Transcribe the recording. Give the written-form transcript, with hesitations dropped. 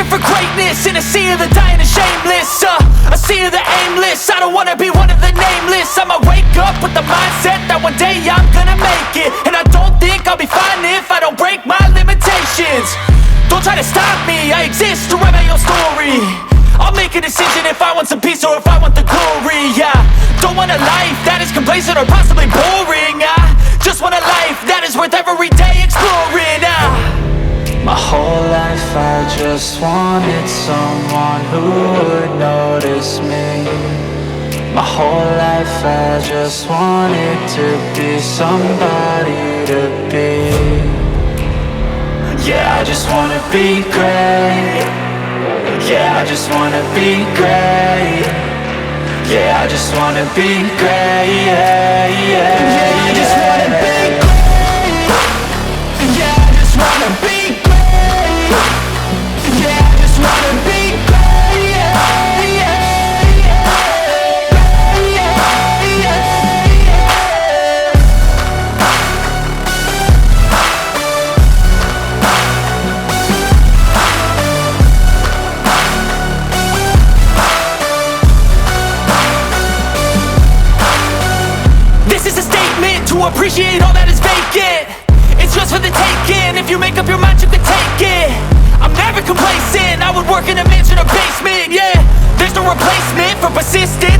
for greatness in a sea of the dying and shameless, a sea of the aimless. I don't wanna be one of the nameless. I'ma wake up with the mindset that one day I'm gonna make it. And I don't think I'll be fine if I don't break my limitations. Don't try to stop me, I exist to write my own story. I'll make a decision if I want some peace or if I want the glory. Yeah, don't want a life that is complacent or possibly boring. I just want a life that is worth every day exploring. My whole life I just wanted someone who would notice me. My whole life I just wanted to be somebody to be. Yeah, I just wanna be great. Yeah, I just wanna be great. Yeah, I just wanna be great. Yeah, yeah, I just wanna be great. Yeah, I just wanna be great. Yeah, I just wanna be great. Yeah, yeah, yeah. Yeah, yeah, yeah. This is a statement to appreciate all that is vacant. It's just for the taking. If you make up your mind, you can take it. I'm never complacent. I would work in a mansion or basement. Yeah, there's no replacement for persistence.